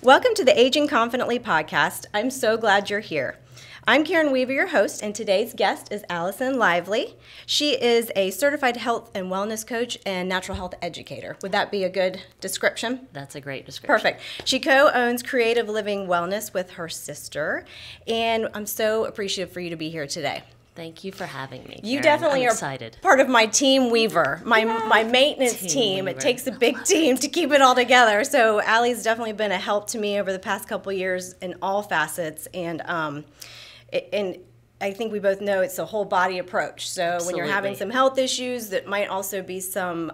Welcome to the Aging Confidently podcast. I'm so glad you're here. I'm Karen Weaver, your host, and today's guest is Allison Lively. She is a certified health and wellness coach and natural health educator. Would that be a good description? That's a great description. Perfect. She co-owns Creative Living Wellness with her sister, and I'm so appreciative for you to be here today. Thank you for having me, Karen. You definitely I'm are excited. Part of my team weaver, my maintenance team. It takes a big team to keep it all together. So Allie's definitely been a help to me over the past couple years in all facets, and I think we both know it's a whole body approach. So When you're having some health issues, that might also be some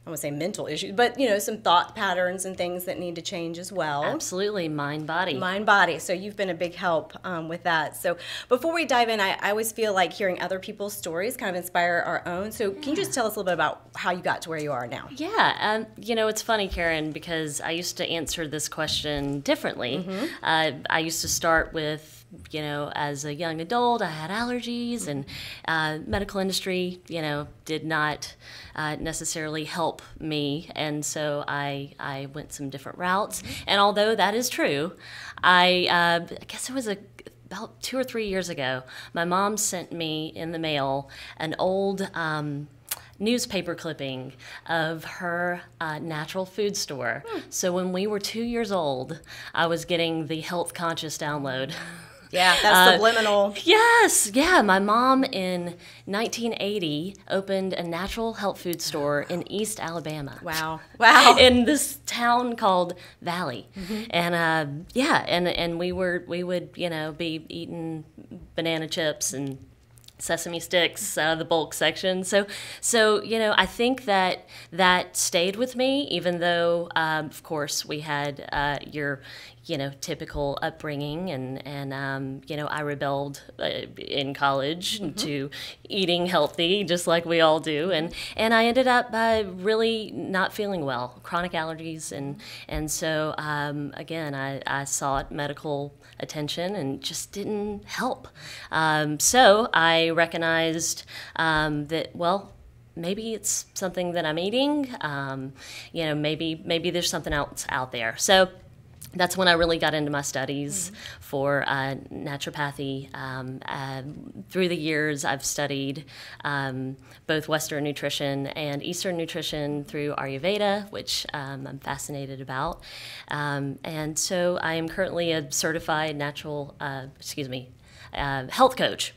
I won't say mental issues, but some thought patterns and things that need to change as well. Absolutely, mind, body. So you've been a big help with that. So before we dive in, I always feel like hearing other people's stories kind of inspire our own. So can you just tell us a little bit about how you got to where you are now? Yeah, it's funny, Karen, because I used to answer this question differently. Mm-hmm. I used to start with, as a young adult, I had allergies, and medical industry, did not necessarily help me, and so I went some different routes. And although that is true, I guess it was about 2 or 3 years ago, my mom sent me in the mail an old newspaper clipping of her natural food store. So when we were 2 years old, I was getting the health conscious download. Yeah, that's subliminal. Yes, yeah. My mom in 1980 opened a natural health food store in East Alabama. Wow. In this town called Valley, and and we would be eating banana chips and sesame sticks out of the bulk section. So I think that stayed with me, even though of course we had your typical upbringing, and I rebelled in college to eating healthy, just like we all do, and I ended up really not feeling well, chronic allergies, and so again I sought medical attention and just didn't help. So I recognized that, well, maybe it's something that I'm eating. Maybe there's something else out there. So that's when I really got into my studies for naturopathy. Through the years, I've studied both Western nutrition and Eastern nutrition through Ayurveda, which I'm fascinated about. And so I am currently a certified health coach.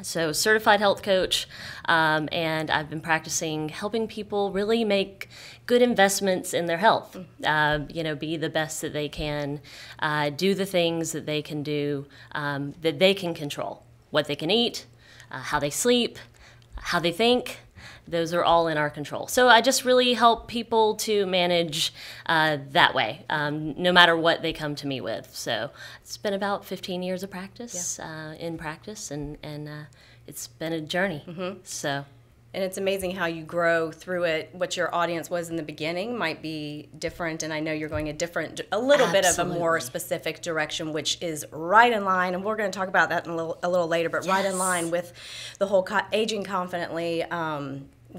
So certified health coach, and I've been practicing helping people really make good investments in their health, be the best that they can, do the things that they can do, that they can control, what they can eat, how they sleep, how they think. Those are all in our control. So I just really help people to manage that way, no matter what they come to me with. So it's been about 15 years of practice, in practice, and it's been a journey. So. And it's amazing how you grow through it. What your audience was in the beginning might be different, and I know you're going a little bit of a more specific direction, which is right in line, and we're going to talk about that in a little later, but right in line with the whole Aging Confidently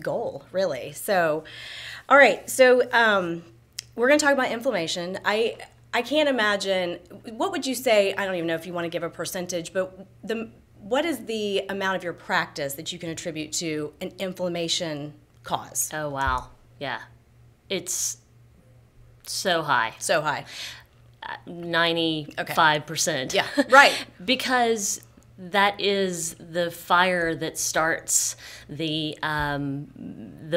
goal, really. So, all right, so we're going to talk about inflammation. I can't imagine, what would you say, I don't even know if you want to give a percentage, but what is the amount of your practice that you can attribute to an inflammation cause? Oh, wow. Yeah. It's so high. 95%. Yeah, right. Because that is the fire that starts the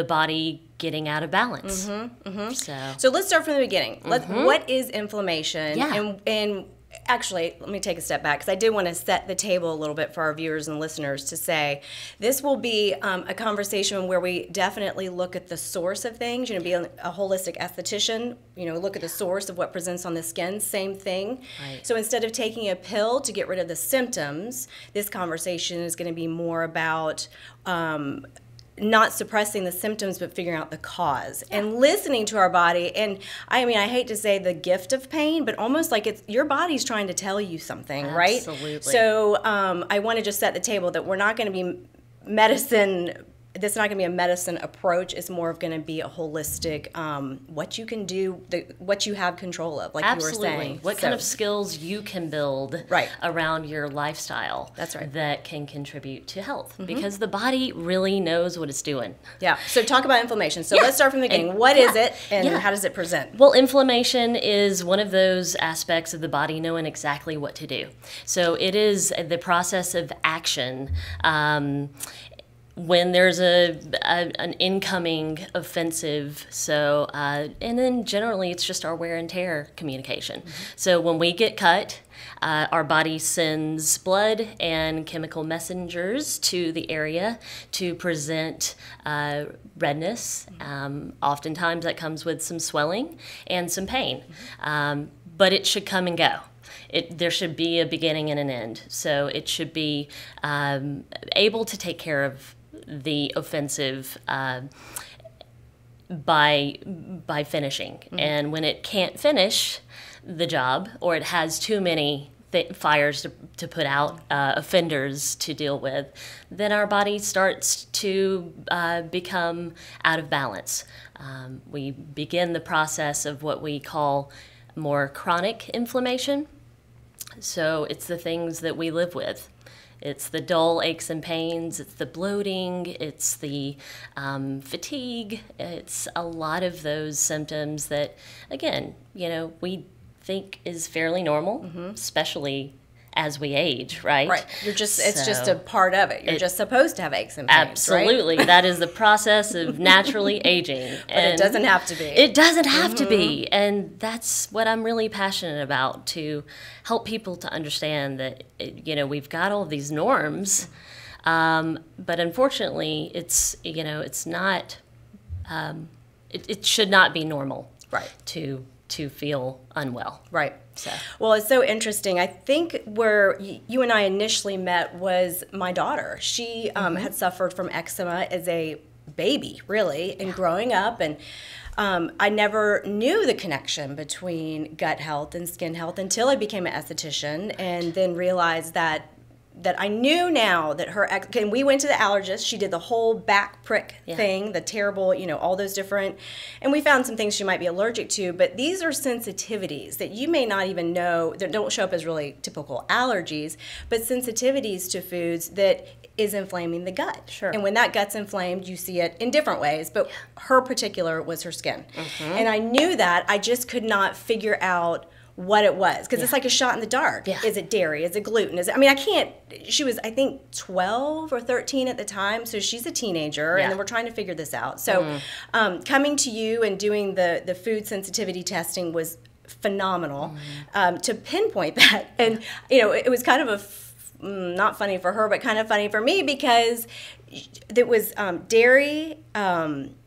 body getting out of balance. So let's start from the beginning. What is inflammation? Yeah. And actually, let me take a step back, because I did want to set the table a little bit for our viewers and listeners to say this will be a conversation where we definitely look at the source of things, be a holistic esthetician, look at the source of what presents on the skin, same thing. Right. So instead of taking a pill to get rid of the symptoms, this conversation is going to be more about not suppressing the symptoms, but figuring out the cause and listening to our body. And I hate to say the gift of pain, but almost like it's your body's trying to tell you something, right? Absolutely. So I want to just set the table that we're not going to be medicine this is not going to be a medicine approach. It's more of going to be a holistic, what you can do, what you have control of, like Absolutely. you were saying. What kind of skills you can build around your lifestyle. That's right. That can contribute to health, because the body really knows what it's doing. Yeah. So talk about inflammation. So let's start from the beginning. What is it, and how does it present? Well, inflammation is one of those aspects of the body knowing exactly what to do. So it is the process of action. When there's an incoming offensive, so and then generally it's just our wear and tear communication. So when we get cut, our body sends blood and chemical messengers to the area to present redness. Oftentimes that comes with some swelling and some pain, but it should come and go. There should be a beginning and an end. So it should be able to take care of the offensive by finishing. And when it can't finish the job, or it has too many fires to put out, offenders to deal with, then our body starts to become out of balance. We begin the process of what we call more chronic inflammation. So it's the things that we live with. It's the dull aches and pains, it's the bloating, it's the fatigue, it's a lot of those symptoms that, again, we think is fairly normal, especially as we age, right? Right. It's just a part of it. You're just supposed to have aches and pains, absolutely. Right? That is the process of naturally aging. But it doesn't have to be. It doesn't have to be. And that's what I'm really passionate about, to help people to understand that, we've got all these norms, but unfortunately it's not, it should not be normal to feel unwell. Right. So. Well, it's so interesting. I think where you and I initially met was my daughter. She had suffered from eczema as a baby, really, and growing up. And I never knew the connection between gut health and skin health until I became an esthetician, and then realized that I knew now that and we went to the allergist. She did the whole back prick thing, the terrible, all those different, and we found some things she might be allergic to, but these are sensitivities that you may not even know, that don't show up as really typical allergies, but sensitivities to foods that is inflaming the gut. Sure. And when that gut's inflamed, you see it in different ways, but her particular was her skin. And I knew that, I just could not figure out what it was, because it's like a shot in the dark. Is it dairy? Is it gluten? She was, I think, 12 or 13 at the time, so she's a teenager, and then we're trying to figure this out. So coming to you and doing the food sensitivity testing was phenomenal, to pinpoint that. And, it was kind of not funny for her, but kind of funny for me, because it was dairy,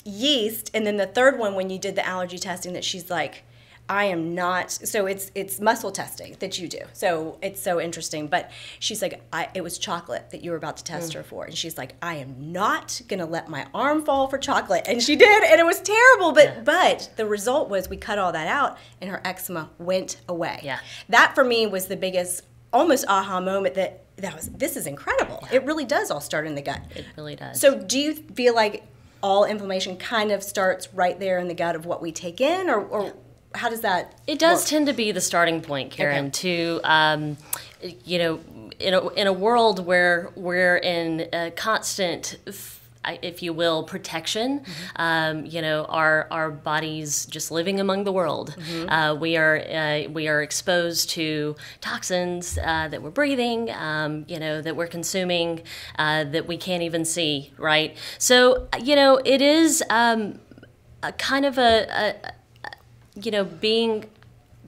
yeast, and then the third one, when you did the allergy testing, that she's like, I am not, so it's muscle testing that you do. So it's so interesting. But she's like, it was chocolate that you were about to test her for. And she's like, I am not going to let my arm fall for chocolate. And she did, and it was terrible. But the result was we cut all that out, and her eczema went away. Yeah. That for me was the biggest, almost aha moment this is incredible. Yeah. It really does all start in the gut. It really does. So do you feel like all inflammation kind of starts right there in the gut of what we take in, or how does that It does work? tend to be the starting point, Karen, to, in a world where we're in a constant, if you will, protection, our bodies just living among the world. We are exposed to toxins that we're breathing, that we're consuming, that we can't even see, right? So, it is a kind of being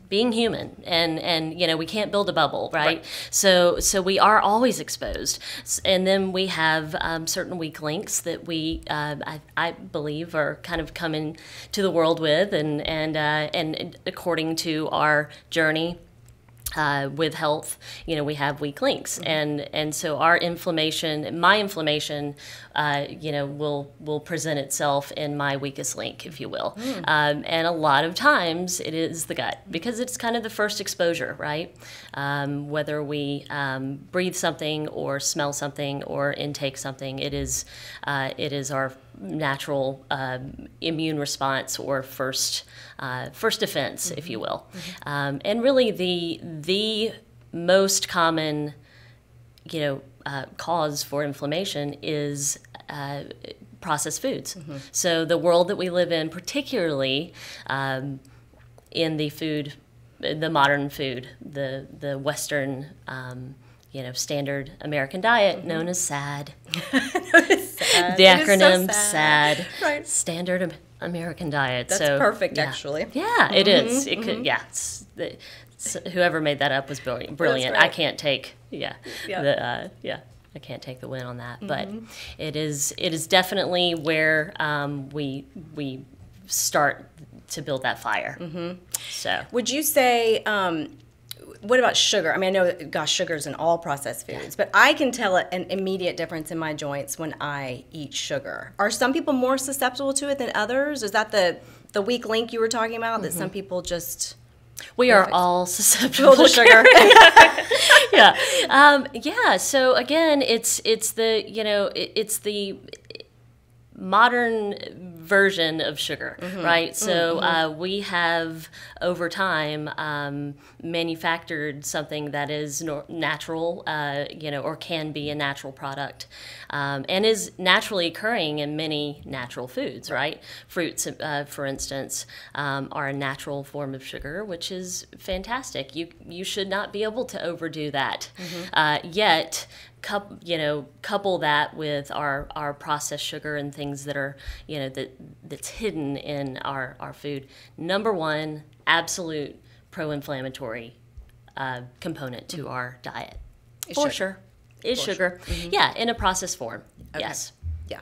human, and we can't build a bubble, right? So we are always exposed, and then we have certain weak links that we I believe are kind of coming to the world with, and according to our journey with health, we have weak links, and so my inflammation, will present itself in my weakest link, if you will, and a lot of times it is the gut, because it's kind of the first exposure, right? Whether we breathe something or smell something or intake something, it is our natural immune response or first defense, if you will. And really the most common cause for inflammation is processed foods. So the world that we live in, particularly in the modern food, the Western standard American diet, known as SAD. The acronym SAD, right. Standard American Diet. That's perfect, actually. Yeah, it is. It could. Yeah, whoever made that up was brilliant. Right. I can't take. I can't take the win on that. But it is definitely where we start to build that fire. So, would you say? What about sugar? I mean, I know, sugar's in all processed foods, but I can tell an immediate difference in my joints when I eat sugar. Are some people more susceptible to it than others? Is that the weak link you were talking about, that some people just... We are all susceptible to sugar. Yeah. So again, it's the modern version of sugar, right? So we have over time manufactured something that is natural, or can be a natural product, and is naturally occurring in many natural foods, right? Fruits, for instance, are a natural form of sugar, which is fantastic. You should not be able to overdo that. Yet, couple that with our processed sugar and things that are, that's hidden in our food. Number one, absolute pro-inflammatory component to our diet. For sure. Is sugar. Yeah, in a processed form. Okay. Yes. Yeah.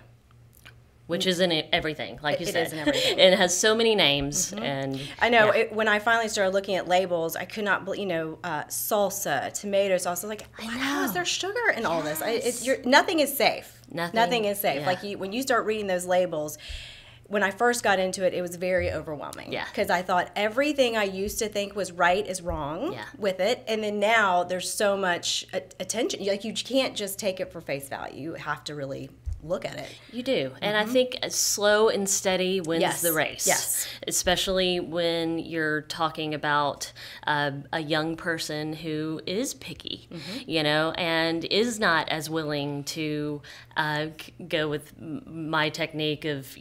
Which is in everything, like you said. It is in everything. And it has so many names. And I know, when I finally started looking at labels, I could not believe, salsa, tomato sauce. I was like, how is there sugar in all this? Nothing is safe. Nothing is safe. Yeah. Like when you start reading those labels, when I first got into it, it was very overwhelming. Yeah. Because I thought everything I used to think was right is wrong with it. And then now there's so much attention. Like, you can't just take it for face value. You have to really look at it. You do. And I think slow and steady wins the race. Yes. Especially when you're talking about a young person who is picky, and is not as willing to go with my technique of,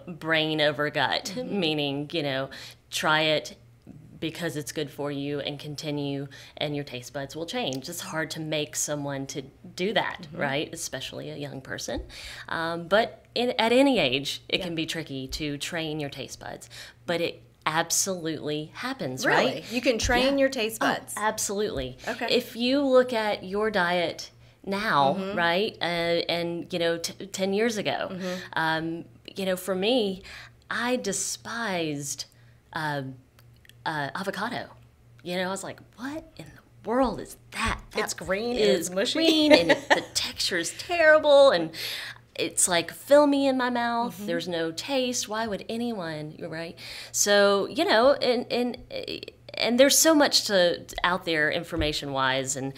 brain over gut, meaning, try it because it's good for you and continue, and your taste buds will change. It's hard to make someone to do that, right? Especially a young person. But at any age, it can be tricky to train your taste buds. But it absolutely happens, right? You can train your taste buds. Oh, absolutely. Okay. If you look at your diet now, right, and 10 years ago, for me, I despised avocado. I was like, what in the world is that? It's green. It's mushy. Green, and the texture is terrible, and it's like filmy in my mouth. There's no taste. Why would anyone? Right? So and there's so much out there information-wise, and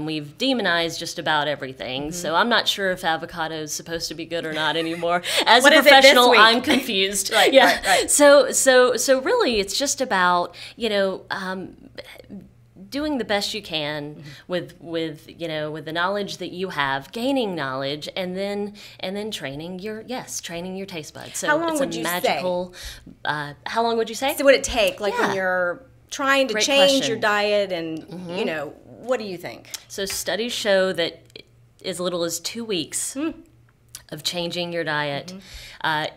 we've demonized just about everything. So I'm not sure if avocado is supposed to be good or not anymore. As a professional, I'm confused. Right. So really, it's just about doing the best you can with the knowledge that you have, gaining knowledge, and then training your taste buds. So how long would you say? How long would you say? So would it take, when you're trying to change your diet, and what do you think? So studies show that as little as 2 weeks of changing your diet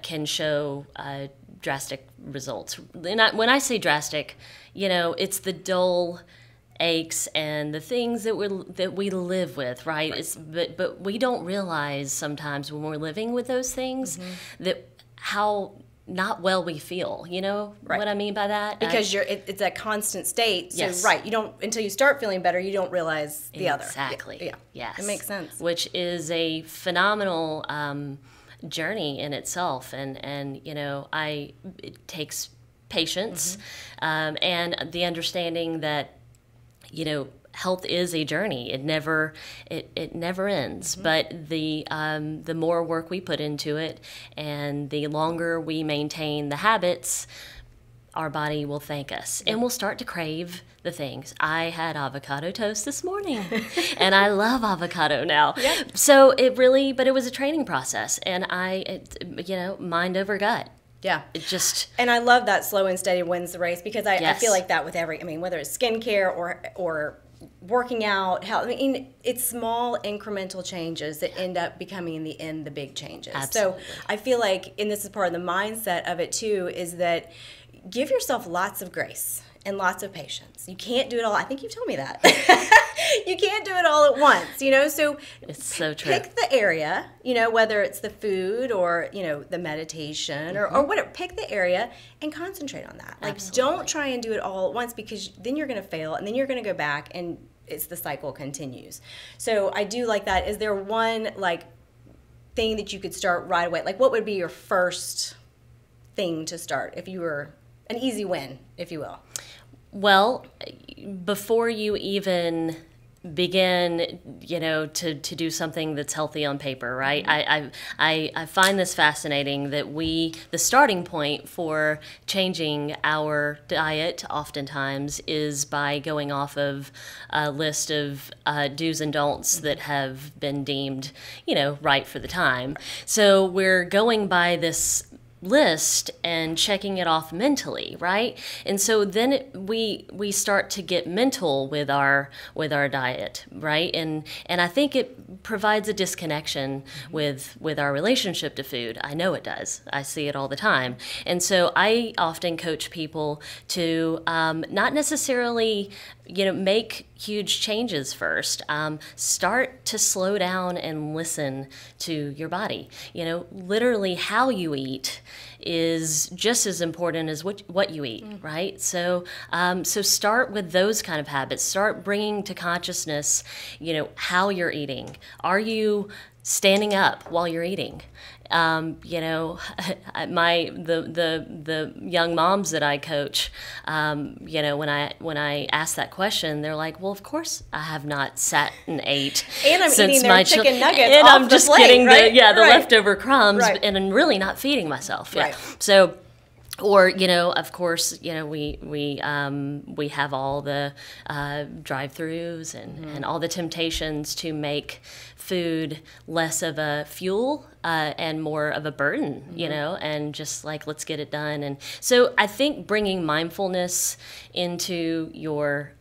can show drastic results. When I say drastic, it's the dull aches and the things that we live with, right? But we don't realize sometimes when we're living with those things that how not well we feel. You know what I mean by that? Because it's a constant state. So Yes. right, you don't, until you start feeling better, you don't realize the other. Exactly. Yeah. Yes. It makes sense. Which is a phenomenal journey in itself, and you know, it takes patience, and the understanding that, you know, health is a journey. It never ends. But the more work we put into it, and the longer we maintain the habits, our body will thank us, and we'll start to crave the things. I had avocado toast this morning, and I love avocado now. Yep. So it was a training process, and mind over gut. Yeah. It just... And I love that slow and steady wins the race, because I Yes. feel like that with whether it's skincare or working out, health. I mean, it's small incremental changes that end up becoming in the end the big changes. Absolutely. So I feel like, and this is part of the mindset of it too, is that give yourself lots of grace and lots of patience. You can't do it all. I think you've told me that. You can't do it all at once, you know? So It's so true. Pick the area, you know, whether it's the food or, you know, the meditation or whatever. Pick the area and concentrate on that. Like, Absolutely. don't try and do it all at once, because then you're going to fail, and then you're going to go back, and the cycle continues. So I do like that. Is there one, like, thing that you could start right away? Like, what would be your first thing to start if you were an easy win, if you will? Well, before you even begin, you know, to do something that's healthy on paper, right? I find this fascinating that the starting point for changing our diet oftentimes is by going off of a list of do's and don'ts that have been deemed, you know, right for the time. So we're going by this list and checking it off mentally, right? And so then we start to get mental with our diet, right? And I think it provides a disconnection with our relationship to food. I know it does. I see it all the time. And so I often coach people to not necessarily, you know, make huge changes first. Start to slow down and listen to your body. You know, literally how you eat is just as important as what you eat, right? So start with those kind of habits. Start bringing to consciousness, you know, how you're eating. Are you standing up while you're eating? You know, the young moms that I coach, you know, when I ask that question, they're like, "Well, of course I have not sat and ate, and I'm since eating my their chicken nuggets, and off I'm the just plate, getting right? the Right. leftover crumbs, Right. and I'm really not feeding myself." Yeah. Right. So. Or, you know, of course, you know, we have all the drive-throughs and all the temptations to make food less of a fuel and more of a burden, you know, and just like, let's get it done. And so I think bringing mindfulness into your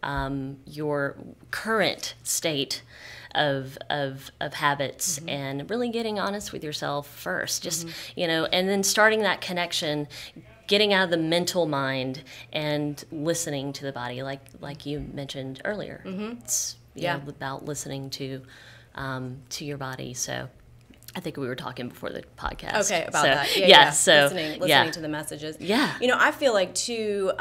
current state of habits and really getting honest with yourself first, just, you know, and then starting that connection, getting out of the mental mind and listening to the body, like you mentioned earlier. It's you know, about listening to your body. So I think we were talking before the podcast. Okay, about so, that. Yeah. So listening to the messages. Yeah. You know, I feel like too,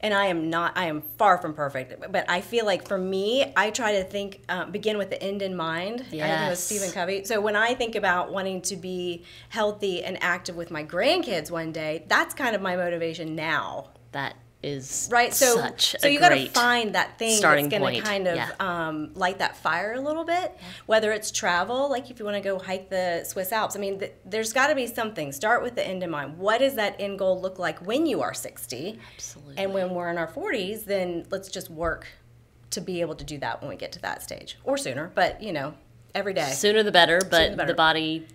and I am far from perfect, but I feel like for me, I try to think, begin with the end in mind. I think it was Stephen Covey. So when I think about wanting to be healthy and active with my grandkids one day, that's kind of my motivation now. That is right. So you got to find that thing that's going to kind of light that fire a little bit. Whether it's travel, like if you want to go hike the Swiss Alps. I mean, there's got to be something. Start with the end in mind. What does that end goal look like when you are 60? Absolutely. And when we're in our 40s, then let's just work to be able to do that when we get to that stage, or sooner. But you know, every day. Sooner the better. But the body,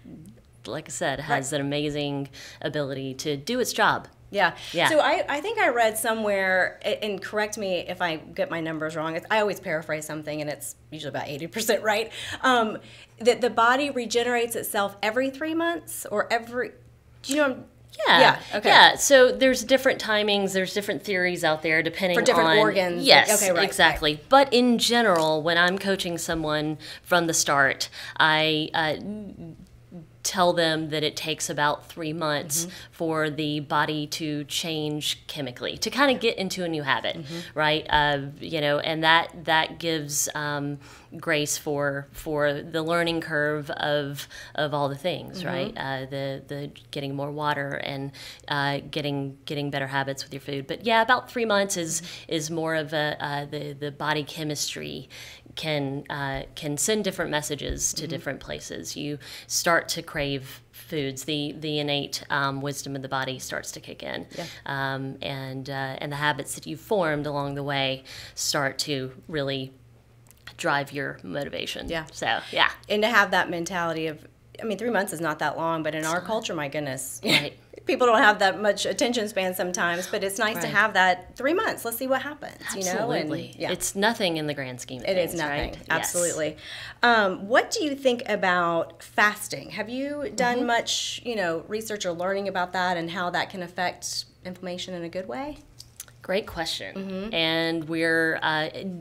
like I said, has an amazing ability to do its job. Yeah. So I think I read somewhere, and correct me if I get my numbers wrong, I always paraphrase something, and it's usually about 80% right, that the body regenerates itself every 3 months, or every, do you know? Yeah. Okay. Yeah. So there's different timings. There's different theories out there depending on different organs. Yes. Okay. Right. Exactly. Right. But in general, when I'm coaching someone from the start, I tell them that it takes about 3 months for the body to change chemically, to kind of get into a new habit, right? You know, and that gives grace for the learning curve of all the things, right? The getting more water and getting better habits with your food. But yeah, about 3 months is more of the body chemistry can send different messages to different places. You start to crave foods. The innate wisdom of the body starts to kick in, and the habits that you've formed along the way start to really drive your motivation. Yeah. So yeah, and to have that mentality of, I mean, 3 months is not that long, but in our culture, my goodness, right. People don't have that much attention span sometimes, but it's nice to have that 3 months. Let's see what happens. Absolutely. You know? It's nothing in the grand scheme of things. It is nothing. Right? Absolutely. Yes. What do you think about fasting? Have you done much, research or learning about that and how that can affect inflammation in a good way? Great question. And we're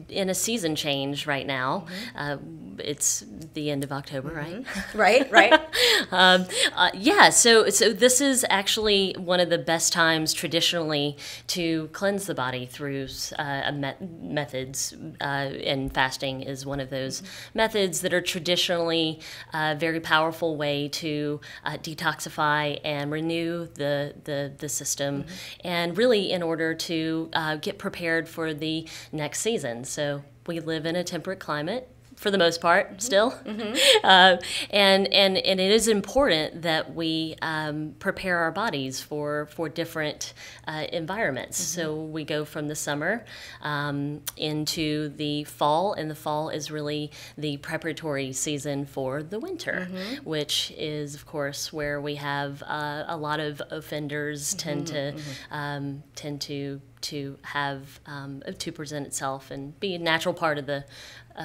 in a season change right now. It's the end of October, right? Right. Yeah, so this is actually one of the best times traditionally to cleanse the body through methods, and fasting is one of those methods that are traditionally a very powerful way to detoxify and renew the system, and really in order to get prepared for the next season. So we live in a temperate climate for the most part still. And it is important that we prepare our bodies for different environments. So we go from the summer into the fall, and the fall is really the preparatory season for the winter, which is of course where we have a lot of offenders tend to have to present itself and be a natural part of the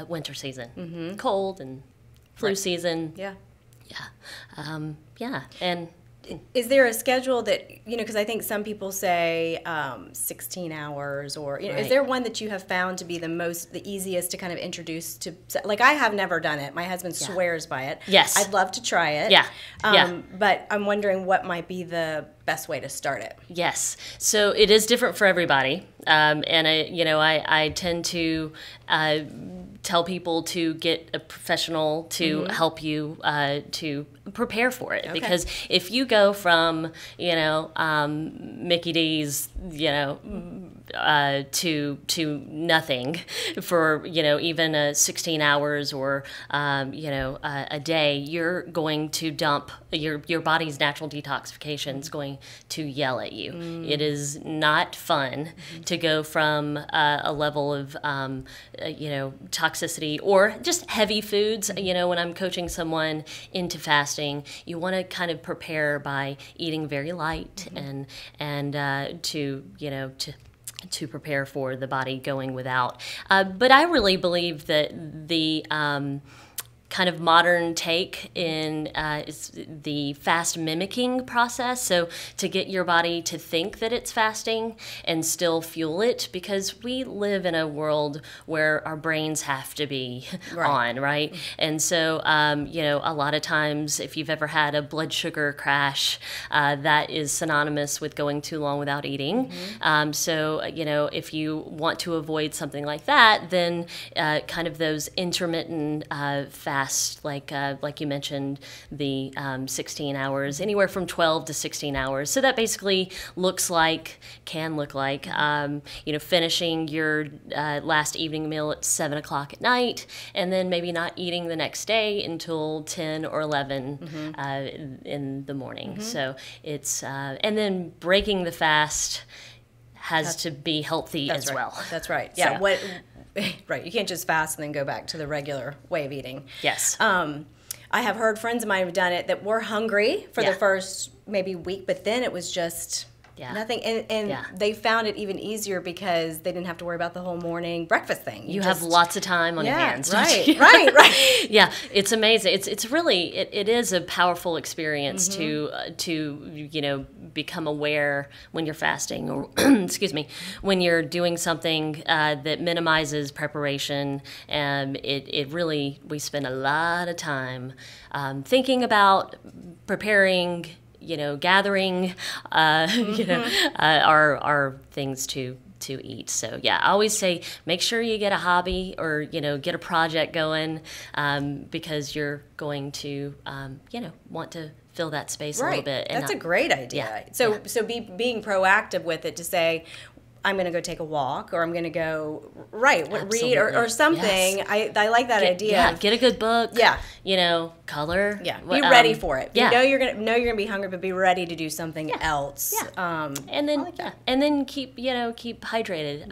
winter season, cold and flu season. Yeah. And is there a schedule that, because I think some people say 16 hours or, is there one that you have found to be the easiest to kind of introduce to, like I have never done it. My husband swears by it. Yes. I'd love to try it. Yeah. But I'm wondering what might be the best way to start it. Yes. So it is different for everybody. And I tend to tell people to get a professional to help you to prepare for it. Okay. Because if you go from, Mickey D's, to nothing for, even 16 hours or, a day, you're going to dump your body's natural detoxification is going to yell at you. It is not fun to go from a level of, toxicity or just heavy foods. When I'm coaching someone into fasting, you want to kind of prepare by eating very light and to prepare for the body going without. But I really believe that the kind of modern take in is the fast mimicking process. So to get your body to think that it's fasting and still fuel it, because we live in a world where our brains have to be on, right? And so, a lot of times if you've ever had a blood sugar crash, that is synonymous with going too long without eating. So, if you want to avoid something like that, then kind of those intermittent fast, like you mentioned, the 16 hours, anywhere from 12 to 16 hours. So that basically can look like, finishing your last evening meal at 7 o'clock at night, and then maybe not eating the next day until 10 or 11 in the morning. So it's, and then breaking the fast has to be healthy as well. That's right. Yeah. So. Right. You can't just fast and then go back to the regular way of eating. Yes. I have heard friends of mine have done it that were hungry for the first maybe week, but then it was just Nothing. And they found it even easier because they didn't have to worry about the whole morning breakfast thing. You have lots of time on your hands. Right. Yeah, it's amazing. It's really, it is a powerful experience to become aware when you're fasting, or excuse me, when you're doing something that minimizes preparation. And it really, we spend a lot of time thinking about preparing, gathering, our things to eat. So I always say, make sure you get a hobby or, get a project going, because you're going to, want to fill that space a little bit. And that's a great idea. So being proactive with it, to say, I'm going to go take a walk, or I'm going to go read or something. Yes. I like that idea. Yeah, get a good book. Yeah, color. Yeah, be ready for it. Yeah, you're gonna be hungry, but be ready to do something else. Yeah. And then keep hydrated.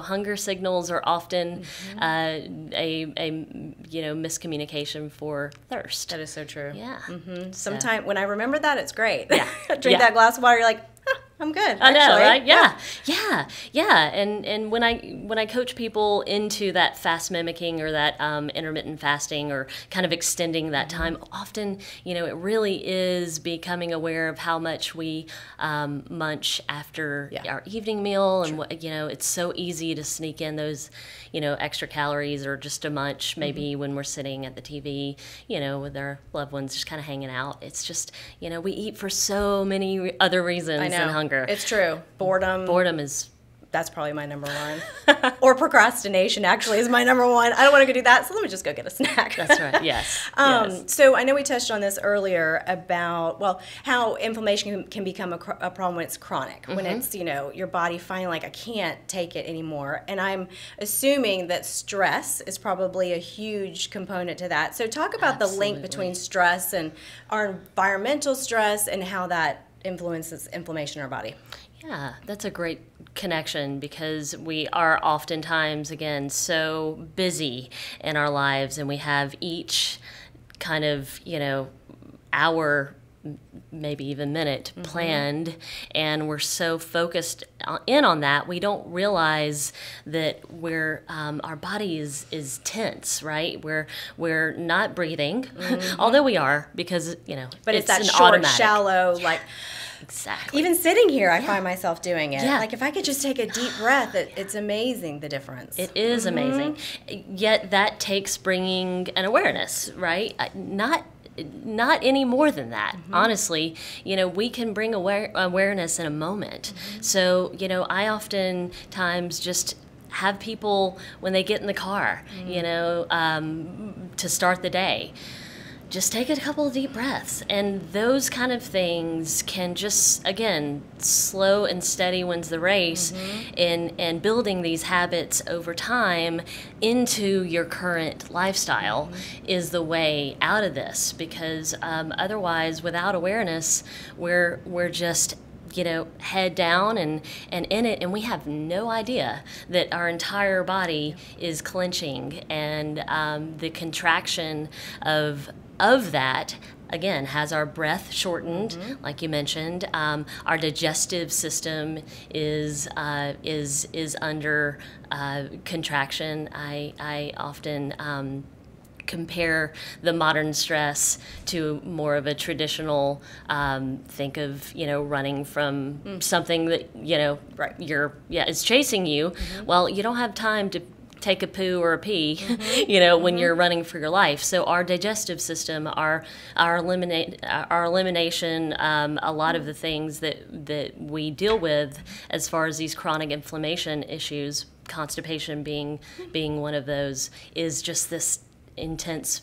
Hunger signals are often a miscommunication for thirst. That is so true. Yeah. Sometimes when I remember that, it's great. Yeah. Drink that glass of water. You're like, I'm good. I know, right? Yeah. And when I coach people into that fast mimicking or that intermittent fasting, or kind of extending that time, often, it really is becoming aware of how much we munch after our evening meal, and it's so easy to sneak in those, extra calories, or just a munch maybe when we're sitting at the TV, with our loved ones, just kind of hanging out. It's just, we eat for so many other reasons than hunger. It's true. Boredom is... That's probably my number one. Or procrastination, actually, is my number one. I don't want to go do that, so let me just go get a snack. That's right, yes. So I know we touched on this earlier about, how inflammation can become a problem when it's chronic, when it's, your body finally like, I can't take it anymore. And I'm assuming that stress is probably a huge component to that. So talk about the link between stress and our environmental stress, and how that influences inflammation in our body. Yeah, that's a great connection, because we are oftentimes, again, so busy in our lives, and we have each kind of, hour, maybe even minute planned, and we're so focused in on that, we don't realize that our body is tense, right? We're not breathing, although we are, because, but it's that short, automatic, shallow, like... Exactly. Even sitting here, I find myself doing it. Yeah. Like, if I could just take a deep breath, it's amazing, the difference. It is amazing. Yet that takes bringing an awareness, right? Not any more than that. Honestly, we can bring awareness in a moment. So, I oftentimes just have people, when they get in the car, to start the day, just take a couple of deep breaths, and those kind of things can just, again, slow and steady wins the race in building these habits over time into your current lifestyle is the way out of this, because otherwise, without awareness, we're just head down and in it, and we have no idea that our entire body is clenching, and the contraction of that, again, has our breath shortened, like you mentioned. Our digestive system is under contraction. I often compare the modern stress to more of a traditional, think of, running from something that, is chasing you. Well, you don't have time to take a poo or a pee, when you're running for your life. So our digestive system, our elimination, a lot of the things that we deal with as far as these chronic inflammation issues, constipation being one of those, is just this intense,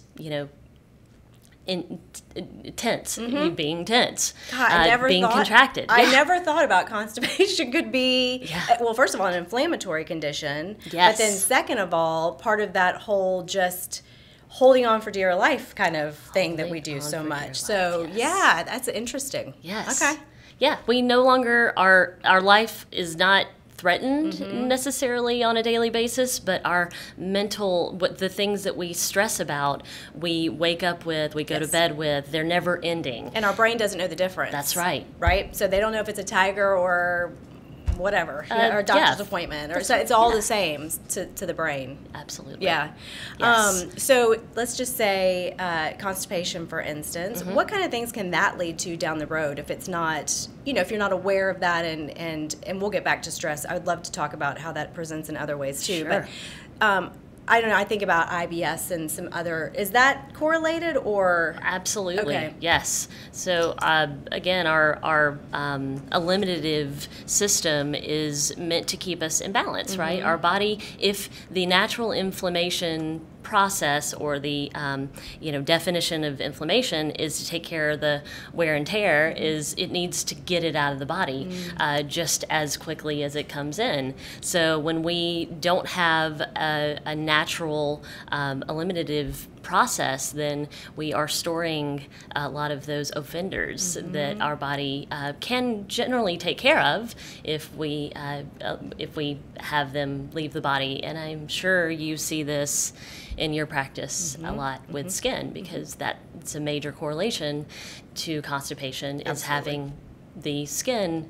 tense, you being tense, God, being contracted. I never thought about constipation could be, well, first of all, an inflammatory condition, but then second of all, part of that whole just holding on for dear life kind of thing that we do so much. So that's interesting. Yes. Okay. Yeah, we no longer, our life is not threatened necessarily on a daily basis, but our mental, the things that we stress about, we wake up with, we go to bed with, they're never ending. And our brain doesn't know the difference. That's right. Right? So they don't know if it's a tiger or whatever, or a doctor's appointment, or so it's all the same to the brain. Absolutely. Yeah. Yes. So let's just say constipation, for instance. What kind of things can that lead to down the road if it's not, if you're not aware of that, and we'll get back to stress. I would love to talk about how that presents in other ways too. Sure. But I don't know, I think about IBS and some other, is that correlated or? Absolutely, okay. Yes. So again, our eliminative system is meant to keep us in balance, right? Our body, if the natural inflammation process or the definition of inflammation is to take care of the wear and tear, is it needs to get it out of the body just as quickly as it comes in. So when we don't have a natural eliminative process, then we are storing a lot of those offenders that our body can generally take care of if we have them leave the body. And I'm sure you see this in your practice a lot with skin, because that's a major correlation to constipation. Absolutely. Is having the skin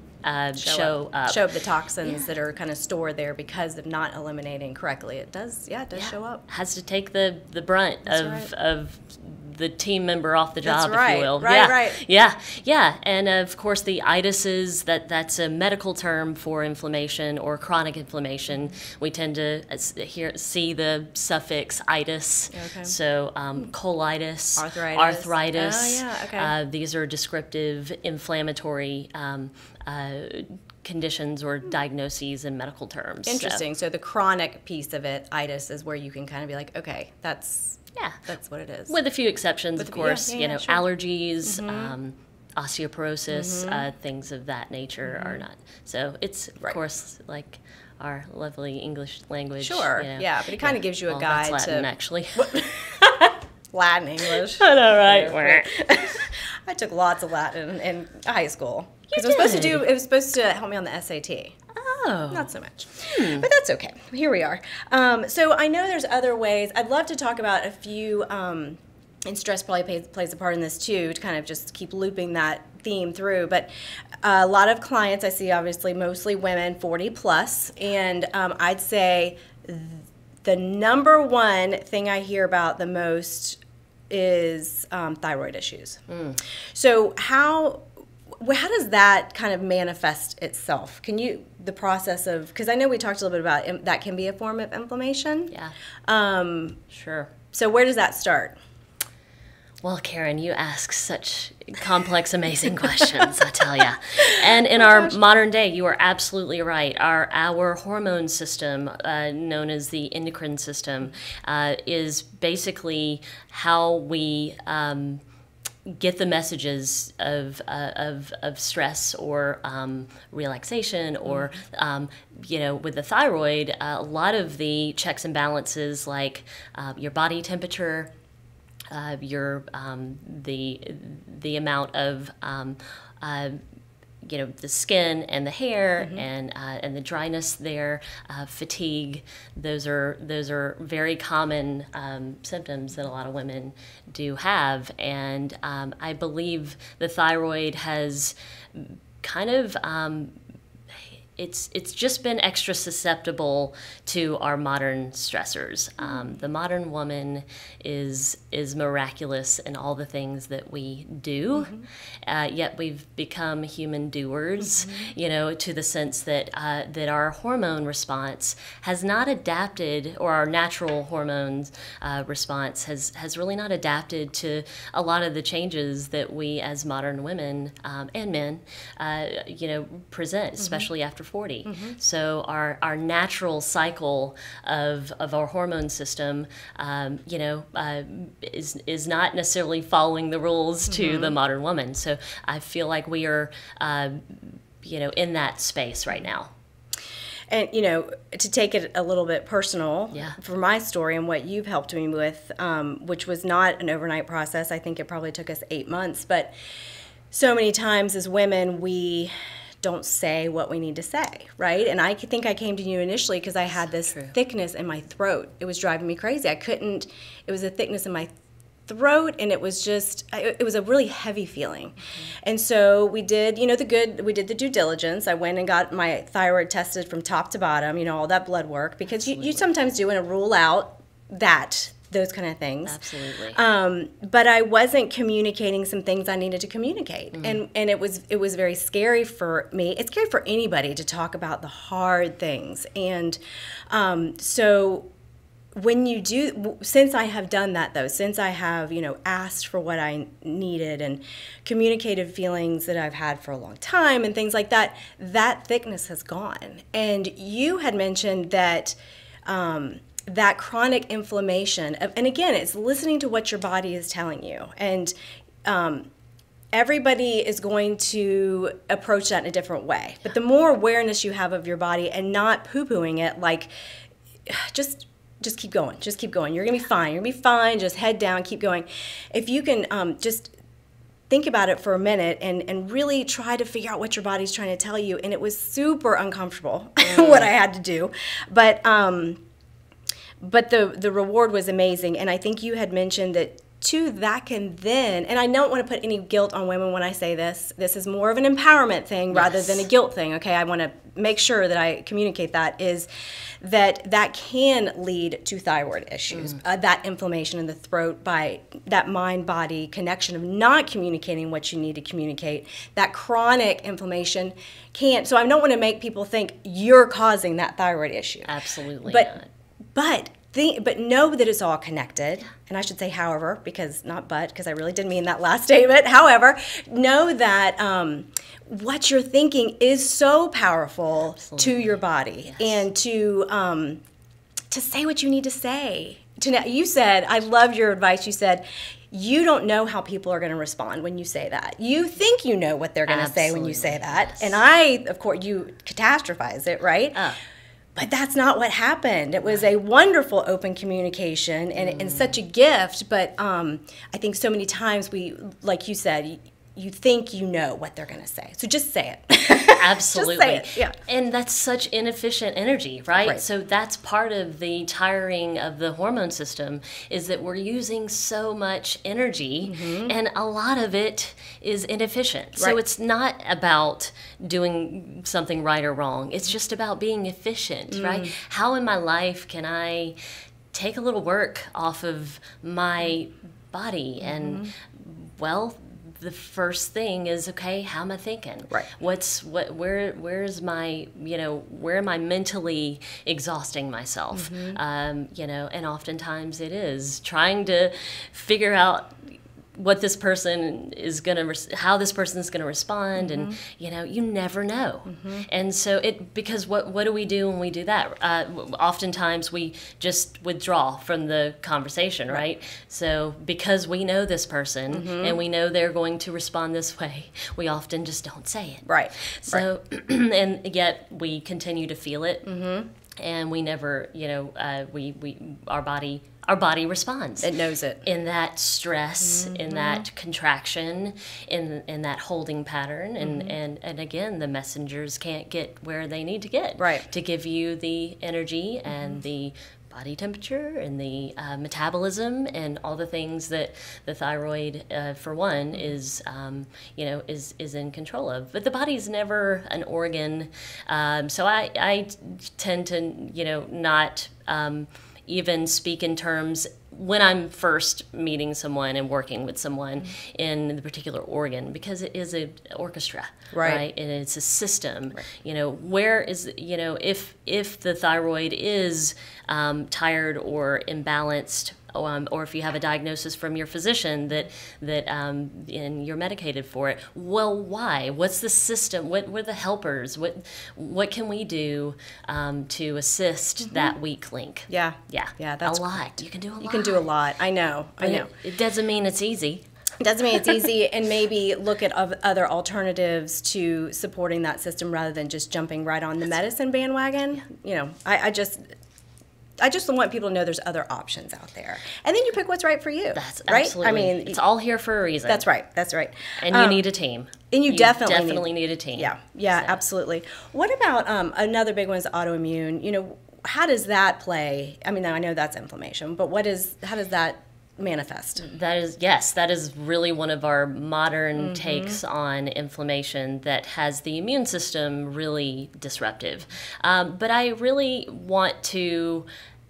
show up the toxins that are kind of stored there because of not eliminating correctly. It does show up. Has to take the brunt of the team member off the job, if you will. Right. Yeah. And of course, the itises, that's a medical term for inflammation or chronic inflammation. We tend to see the suffix itis. Okay. So colitis, arthritis. Oh, yeah. Okay. These are descriptive inflammatory conditions or diagnoses in medical terms. Interesting. So the chronic piece of it, itis, is where you can kind of be like, okay, that's what it is. With a few exceptions, of course. Sure. Allergies, osteoporosis, things of that nature are not. So it's, of course, like our lovely English language. Sure, but it kind of gives you a guide that's Latin, to... actually. Latin English. I know, right? I took lots of Latin in high school. Because it was supposed to help me on the SAT. Oh. Not so much. But that's okay. Here we are. So I know there's other ways. I'd love to talk about a few, and stress probably plays a part in this too, to kind of just keep looping that theme through. But a lot of clients I see, obviously, mostly women, 40 plus. And I'd say the number one thing I hear about the most is thyroid issues. So how does that kind of manifest itself? The process of, because I know we talked a little bit about that can be a form of inflammation. Yeah. Sure. So where does that start? Well, Karen, you ask such complex, amazing questions, I tell ya. And in our modern day, you are absolutely right. Our hormone system, known as the endocrine system, is basically how we get the messages of stress or relaxation, or with the thyroid, a lot of the checks and balances, like your body temperature, the amount of the skin and the hair, and the dryness there, fatigue. Those are very common symptoms that a lot of women do have, and I believe the thyroid has kind of it's just been extra susceptible to our modern stressors. The modern woman is miraculous in all the things that we do, yet we've become human doers, to the sense that that our hormone response has not adapted, or our natural hormones response has really not adapted to a lot of the changes that we as modern women and men, present, especially after 40. So our natural cycle of our hormone system, is not necessarily following the rules to the modern woman. So I feel like we are, in that space right now. And, to take it a little bit personal, for my story and what you've helped me with, which was not an overnight process. I think it probably took us 8 months. But so many times as women, we don't say what we need to say, right? And I think I came to you initially because I had this thickness in my throat. It was driving me crazy. I couldn't, it was a thickness in my throat, and it was just, it was a really heavy feeling. And so we did, we did the due diligence. I went and got my thyroid tested from top to bottom, all that blood work, because you sometimes do want to rule out those kind of things. Absolutely. But I wasn't communicating some things I needed to communicate. And it was very scary for me. It's scary for anybody to talk about the hard things. And so when you do, since I have done that though, since I have, asked for what I needed and communicated feelings that I've had for a long time and things like that, that thickness has gone. And you had mentioned that that chronic inflammation, and again, it's listening to what your body is telling you. And everybody is going to approach that in a different way. But the more awareness you have of your body and not poo-pooing it, like just keep going. Just keep going. You're going to be fine. You're going to be fine. Just head down. Keep going. If you can just think about it for a minute and really try to figure out what your body's trying to tell you. And it was super uncomfortable what I had to do. But the reward was amazing. And I think you had mentioned that too, that can then, and I don't want to put any guilt on women when I say this. This is more of an empowerment thing rather than a guilt thing, okay? I want to make sure that I communicate that that can lead to thyroid issues, that inflammation in the throat by that mind-body connection of not communicating what you need to communicate. That chronic inflammation can't, so I don't want to make people think you're causing that thyroid issue. Absolutely not. But know that it's all connected, and I should say however, because I really didn't mean that last statement. However, know that what you're thinking is so powerful to your body, and to say what you need to say. You said, I love your advice, you said, you don't know how people are going to respond when you say that. You think you know what they're going to say when you say that, and of course, you catastrophize it, right? But that's not what happened. It was a wonderful open communication and such a gift. But I think so many times like you said, you think you know what they're going to say. So just say it. Absolutely. Just say it. Yeah. And that's such inefficient energy, right? So that's part of the tiring of the hormone system, is that we're using so much energy, and a lot of it is inefficient. So it's not about doing something right or wrong. It's just about being efficient, right? How in my life can I take a little work off of my body? And, well, the first thing is, okay, how am I thinking? Right. Where am I mentally exhausting myself? And oftentimes it is trying to figure out what this person is how this person is gonna respond, and you never know. And so because what do we do when we do that? Oftentimes we just withdraw from the conversation, right? So because we know this person and we know they're going to respond this way, we often just don't say it. Right. So and yet we continue to feel it, and we never, our body responds. It knows it. In that stress, in that contraction, in that holding pattern. And again, the messengers can't get where they need to get to give you the energy and the body temperature and the metabolism and all the things that the thyroid, for one, is in control of. But the body's never an organ. So I tend to, not even speak in terms when I'm first meeting someone and working with someone in the particular organ, because it is an orchestra, right? And it's a system. Where is, if the thyroid is tired or imbalanced, or if you have a diagnosis from your physician that and you're medicated for it, well, why? What's the system? What are the helpers? What can we do to assist that weak link? Yeah, that's a lot. You can do a lot. You can do a lot. I know. It doesn't mean it's easy. It doesn't mean it's easy, and maybe look at other alternatives to supporting that system rather than just jumping right on the medicine bandwagon. I just I just want people to know there's other options out there. And then you pick what's right for you. That's right? absolutely. I mean, it's all here for a reason. That's right. That's right. And you need a team. And you definitely need a team. Yeah. Yeah, so. Absolutely. What about another big one is autoimmune? You know, how does that play? I mean, I know that's inflammation, but how does that manifest? That is really one of our modern takes on inflammation that has the immune system really disruptive. But I really want to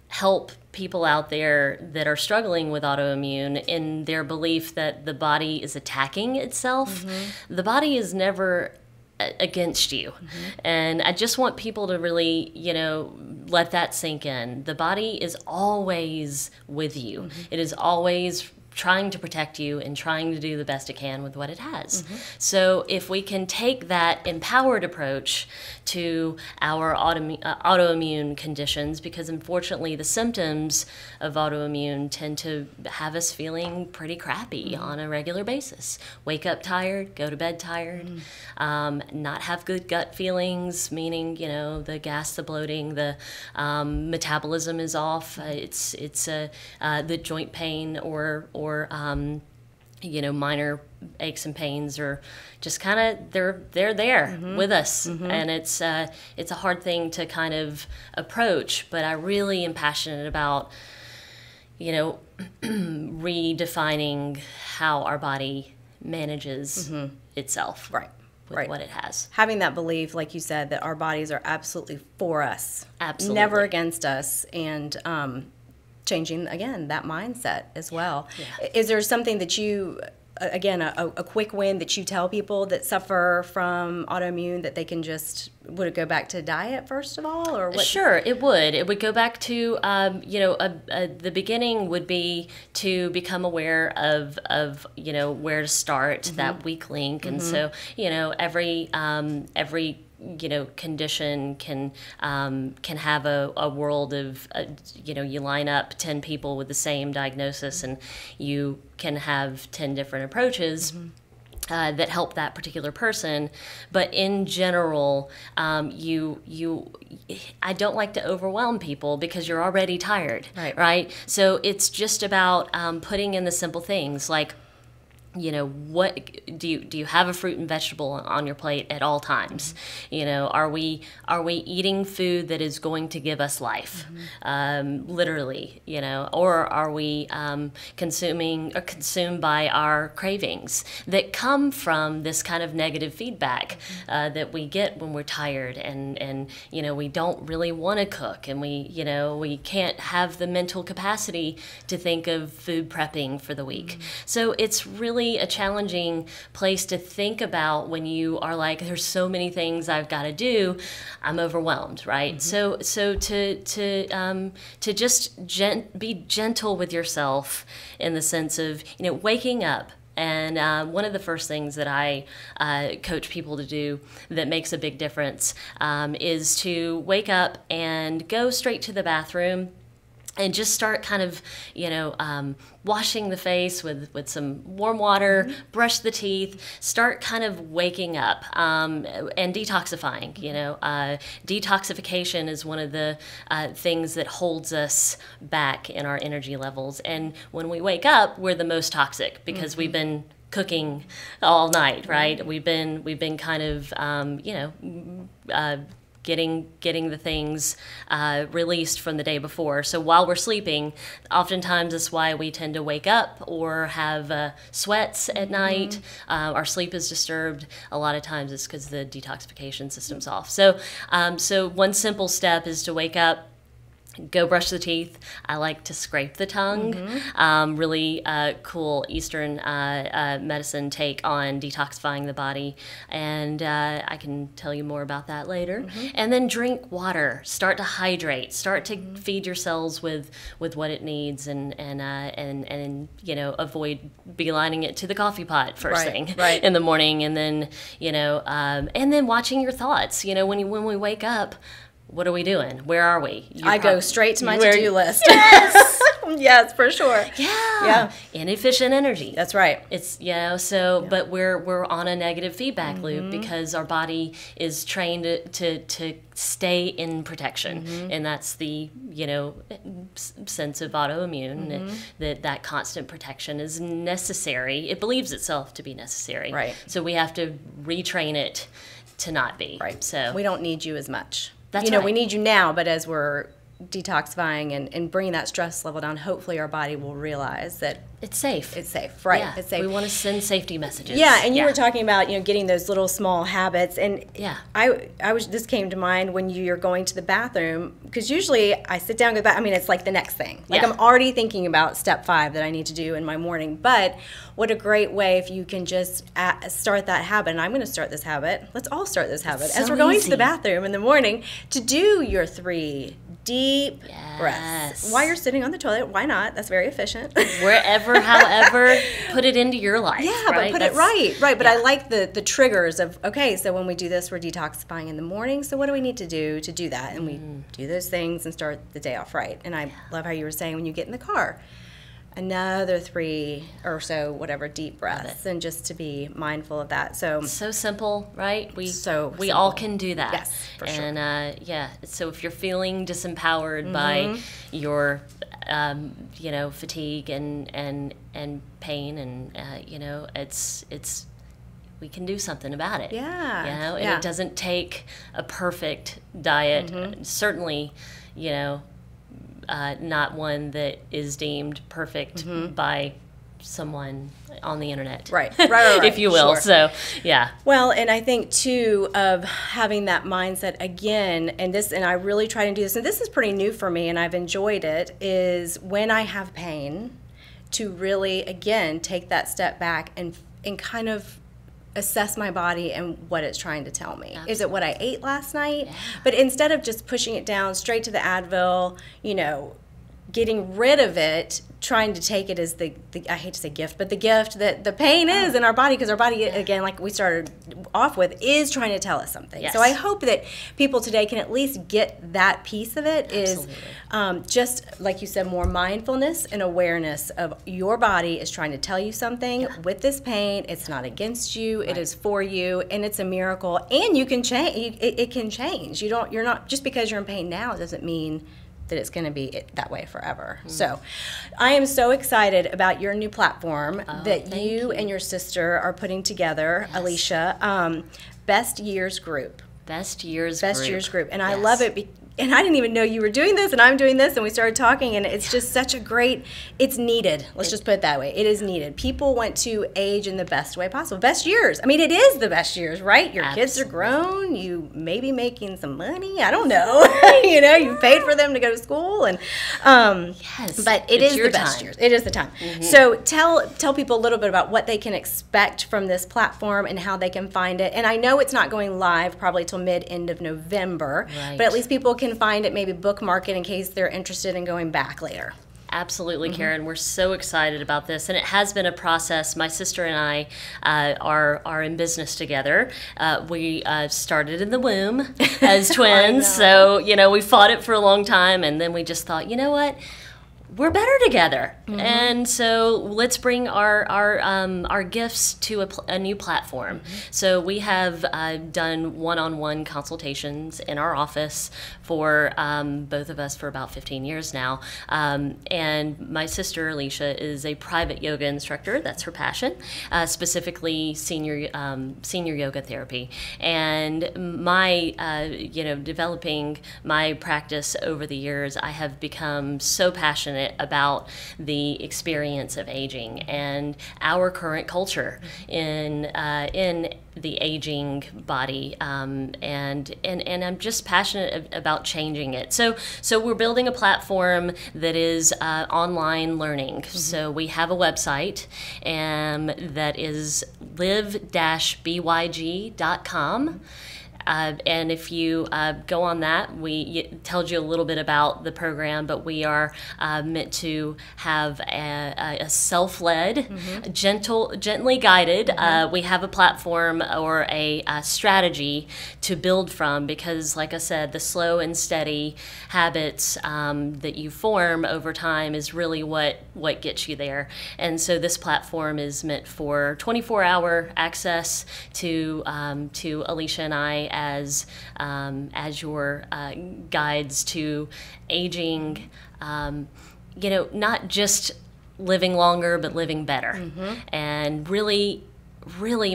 help people out there that are struggling with autoimmune in their belief that the body is attacking itself. The body is never against you. And I just want people to really, let that sink in. The body is always with you. It is always trying to protect you and trying to do the best it can with what it has. So if we can take that empowered approach to our autoimmune conditions, because unfortunately the symptoms of autoimmune tend to have us feeling pretty crappy on a regular basis. Wake up tired, go to bed tired, not have good gut feelings, meaning, the gas, the bloating, the metabolism is off. It's the joint pain or minor aches and pains, or just kind of they're there with us, and it's a hard thing to kind of approach. But I really am passionate about redefining how our body manages itself, with what it has. Having that belief, like you said, that our bodies are absolutely for us, absolutely never against us, and changing, again, that mindset as well. Yeah. Is there something that you, again, a quick win that you tell people that suffer from autoimmune that they can just, would it go back to diet first of all? Or what? Sure, it would. It would go back to, the beginning would be to become aware of where to start, that weak link. And so, every condition can have a world of, you line up 10 people with the same diagnosis and you can have 10 different approaches that help that particular person. But in general, I don't like to overwhelm people because you're already tired, right? So it's just about putting in the simple things like, what do you have a fruit and vegetable on your plate at all times? Are we eating food that is going to give us life, literally, or are we consumed by our cravings that come from this kind of negative feedback that we get when we're tired and we don't really want to cook, and we can't have the mental capacity to think of food prepping for the week. So it's really a challenging place to think about when you are like, there's so many things I've got to do, I'm overwhelmed, right? So to just be gentle with yourself in the sense of waking up. And one of the first things that I coach people to do that makes a big difference is to wake up and go straight to the bathroom and just start kind of, washing the face with some warm water, brush the teeth, start kind of waking up and detoxifying. Detoxification is one of the things that holds us back in our energy levels. And when we wake up, we're the most toxic because we've been cooking all night, right? We've been kind of, getting the things released from the day before. So while we're sleeping, oftentimes that's why we tend to wake up or have sweats at night. Our sleep is disturbed. A lot of times it's because the detoxification system's off. So one simple step is to wake up, go brush the teeth. I like to scrape the tongue. Really cool Eastern medicine take on detoxifying the body. And I can tell you more about that later. And then drink water. Start to hydrate. Start to feed your cells with what it needs, and avoid beelining it to the coffee pot first thing in the morning. And then and then watching your thoughts. When we wake up, what are we doing? Where are we? I go straight to my to-do list. Yes, for sure. Yeah. Inefficient energy. That's right. It's, but we're on a negative feedback loop because our body is trained to stay in protection. And that's the, sense of autoimmune, that constant protection is necessary. It believes itself to be necessary. Right. So we have to retrain it to not be. Right. So we don't need you as much. That's right. We need you now, but as we're detoxifying and bringing that stress level down, hopefully our body will realize that it's safe. It's safe, right? Yeah. It's safe. We want to send safety messages. Yeah, and you were talking about getting those little small habits, and this came to mind when you're going to the bathroom, because usually I sit down and go back. I mean, it's like the next thing. Like I'm already thinking about step 5 that I need to do in my morning. But what a great way if you can just start that habit. And I'm going to start this habit. Let's all start this habit as we're going to the bathroom in the morning to do your 3 deep breaths while you're sitting on the toilet. Why not? That's very efficient. Wherever, however, put it into your life. Yeah, right? But put it right. But I like the triggers of, okay, so when we do this, we're detoxifying in the morning. So what do we need to do that? And we do those things and start the day off right. And I love how you were saying when you get in the car, another 3 or so, whatever, deep breaths, and just to be mindful of that. So simple, right? We simple. all can do that. Yes, for sure. And so if you're feeling disempowered by your fatigue and pain, and it's we can do something about it. Yeah. And it doesn't take a perfect diet. Certainly, not one that is deemed perfect by someone on the internet. Right. If you will. Sure. So, yeah. Well, and I think too of having that mindset again, and I really try to do this, and this is pretty new for me and I've enjoyed it, is when I have pain to really, again, take that step back and kind of assess my body and what it's trying to tell me. Absolutely. Is it what I ate last night? Yeah. But instead of just pushing it down straight to the Advil, getting rid of it, trying to take it as the I hate to say gift, but the gift that the pain is in our body, because our body, again, like we started off with, is trying to tell us something. Yes. So I hope that people today can at least get that piece of it. Absolutely. Is just, like you said, more mindfulness and awareness of your body is trying to tell you something with this pain. It's not against you. Right. It is for you, and it's a miracle. And you can change. It can change. You're not, just because you're in pain now, it doesn't mean that it's going to be that way forever. So I am so excited about your new platform that you and your sister are putting together, Alicia, Best Years Group. Best Years Group. And I love it. And I didn't even know you were doing this, and I'm doing this, and we started talking, and it's just such a great, it's needed. Let's just put it that way. It is needed. People want to age in the best way possible. Best years. I mean, it is the best years, right? Your kids are grown. You may be making some money. I don't know. You've paid for them to go to school, and but it is the best years. It is the time. So tell people a little bit about what they can expect from this platform and how they can find it. And I know it's not going live probably till end of November, but at least people can find it, maybe bookmark it in case they're interested in going back later. Absolutely, Karen. We're so excited about this, and it has been a process. My sister and I are in business together. We started in the womb as twins, so we fought it for a long time, and then we just thought, you know what? We're better together, and so let's bring our gifts to a new platform. So we have done one-on-one consultations in our office for both of us for about 15 years now. And my sister Alicia is a private yoga instructor. That's her passion, specifically senior yoga therapy. And my developing my practice over the years, I have become so passionate about the experience of aging and our current culture in the aging body, and I'm just passionate about changing it. So we're building a platform that is online learning. So we have a website that is live-byg.com. And if you go on that, it tells you a little bit about the program, but we are meant to have a self-led, gently guided. We have a platform or a strategy to build from, because like I said, the slow and steady habits that you form over time is really what gets you there. And so this platform is meant for 24-hour access to Alicia and I as your guides to aging, not just living longer, but living better, and really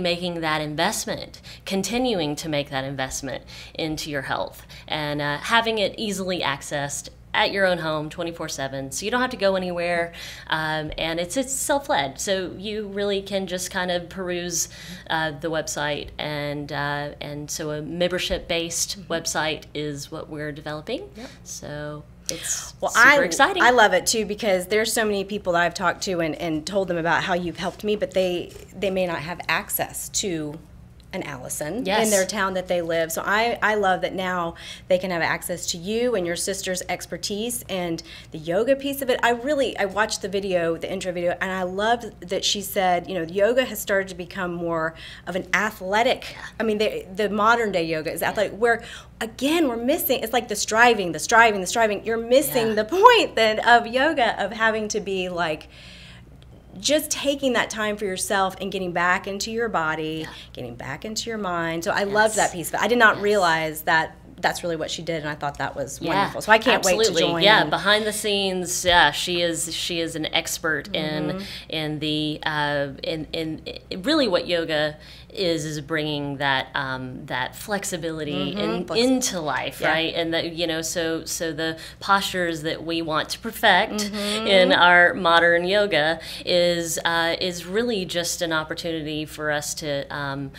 making that investment, continuing to make that investment into your health, and having it easily accessed at your own home 24/7, so you don't have to go anywhere, and it's self-led, so you really can just kind of peruse the website, and so a membership-based website is what we're developing. So it's super exciting. I love it too, because there's so many people that I've talked to and told them about how you've helped me, but they may not have access to an Allison in their town that they live. So I love that now they can have access to you and your sister's expertise and the yoga piece of it. I watched the intro video, and I loved that she said, yoga has started to become more of an athletic, I mean, the modern day yoga is athletic, where again, we're missing, it's like the striving. You're missing the point then of yoga, of having to be like, just taking that time for yourself and getting back into your body, getting back into your mind. So I loved that piece. But I did not realize that that's really what she did, and I thought that was wonderful. So I can't wait to join. Yeah, behind the scenes, she is an expert in really what yoga is bringing that flexibility into life, right? And that so the postures that we want to perfect in our modern yoga is really just an opportunity for us to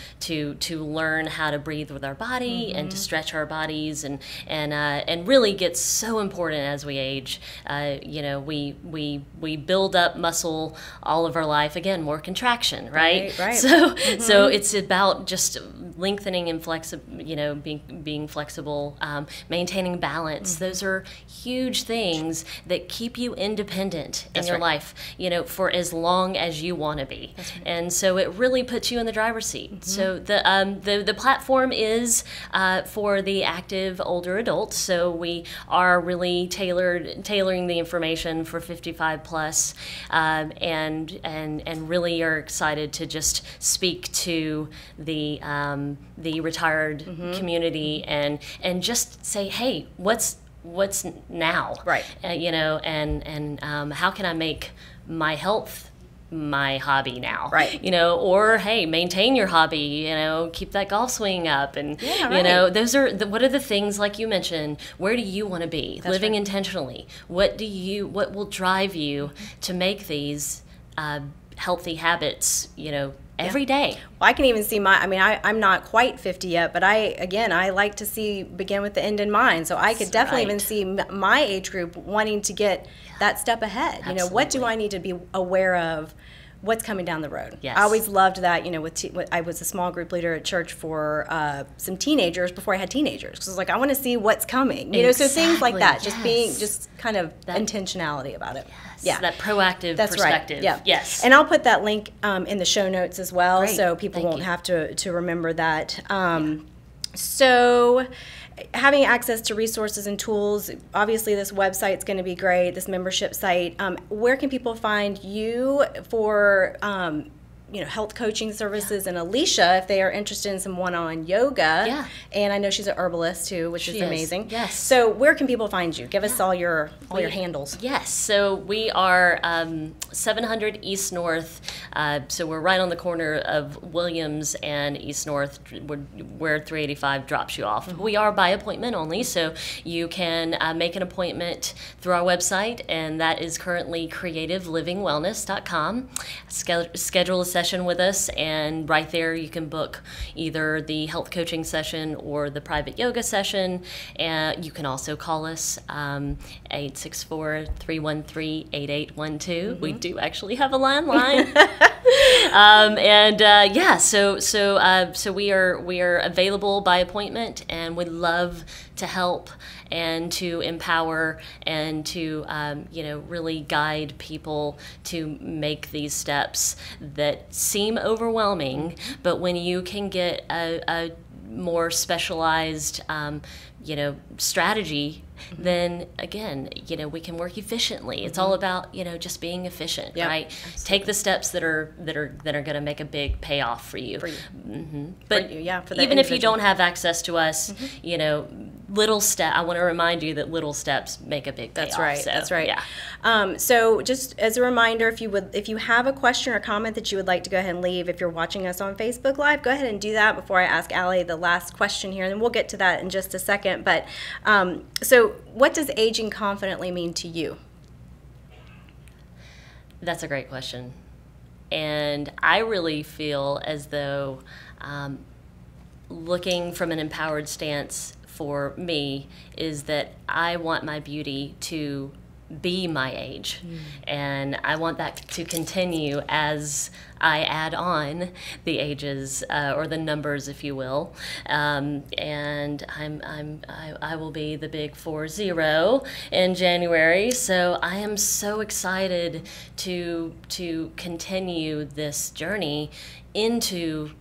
learn how to breathe with our body and to stretch our bodies, and really gets so important as we age. We build up muscle all of our life. Again, more contraction, right? Right. So it's about just lengthening and being flexible, maintaining balance. Those are huge things that keep you independent in your life, for as long as you want to be. And so it really puts you in the driver's seat. So the platform is for the active older adults. So we are really tailoring the information for 55 plus, and really are excited to just speak to the retired community and just say, hey, what's now, right? And how can I make my health my hobby now, right? Or hey, maintain your hobby, keep that golf swing up, and those are what are the things, like you mentioned, where do you want to be living intentionally? What will drive you to make these healthy habits, every day? Well, I can even see I'm not quite 50 yet, but I like to begin with the end in mind. So I could definitely even see my age group wanting to get that step ahead. Absolutely. What do I need to be aware of? What's coming down the road? Yes. I always loved that. I was a small group leader at church for some teenagers before I had teenagers, because I was like, I want to see what's coming. So things like that, just kind of that intentionality about it. Yes. Yeah, that proactive perspective. Right. Yeah. Yes. And I'll put that link in the show notes as well, so people Thank won't you. have to remember that. So having access to resources and tools, obviously this website's going to be great, this membership site. Where can people find you for health coaching services, and Alicia, if they are interested in some one-on-one yoga? Yeah. And I know she's an herbalist too, which is amazing. Yes. So where can people find you? Give us all your handles. Yes. So we are 700 East North. So we're right on the corner of Williams and East North, where 385 drops you off. We are by appointment only, so you can make an appointment through our website, and that is currently creativelivingwellness.com. Schedule a session with us, and right there you can book either the health coaching session or the private yoga session. And you can also call us 864-313-8812. We do actually have a landline. So we are available by appointment, and would love to help and to empower and to really guide people to make these steps that seem overwhelming, but when you can get a more specialized strategy, then again, we can work efficiently. It's all about, just being efficient, right? Absolutely. Take the steps that are going to make a big payoff for you. But for even if you don't have access to us, little step. I want to remind you that little steps make a big payoff. That's right. So, that's right. Yeah. So just as a reminder, if you have a question or comment that you would like to go ahead and leave, if you're watching us on Facebook Live, go ahead and do that before I ask Allie the last question here, and then we'll get to that in just a second. But so what does aging confidently mean to you? That's a great question. And I really feel as though looking from an empowered stance for me is that I want my beauty to be my age. And I want that to continue as I add on the ages or the numbers, if you will. And I will be the big 40 in January. So I am so excited to continue this journey into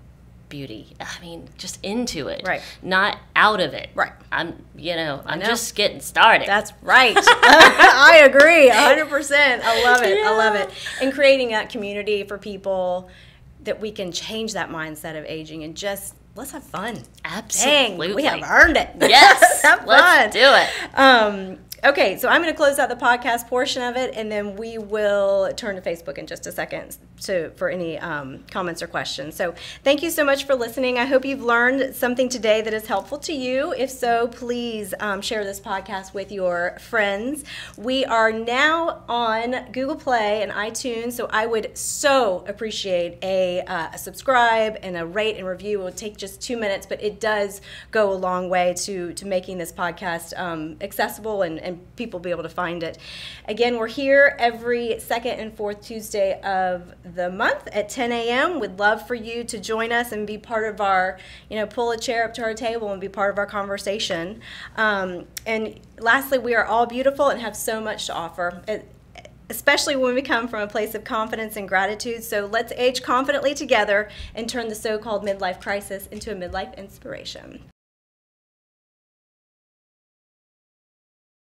beauty. I mean, just into it, right? Not out of it, right? I'm just getting started. That's right. I agree, 100%. I love it. I love it. And creating that community for people that we can change that mindset of aging and just let's have fun. Absolutely, dang, we have earned it. Yes, have fun. Let's do it. Okay, so I'm going to close out the podcast portion of it, and then we will turn to Facebook in just a second for any comments or questions. So thank you so much for listening. I hope you've learned something today that is helpful to you. If so, please share this podcast with your friends. We are now on Google Play and iTunes, so I would so appreciate a subscribe and a rate and review. It will take just 2 minutes, but it does go a long way to making this podcast accessible and people be able to find it. Again, we're here every second and fourth Tuesday of the month at 10 a.m. We'd love for you to join us and be part of our, pull a chair up to our table and be part of our conversation. And lastly, we are all beautiful and have so much to offer, especially when we come from a place of confidence and gratitude. So let's age confidently together and turn the so-called midlife crisis into a midlife inspiration.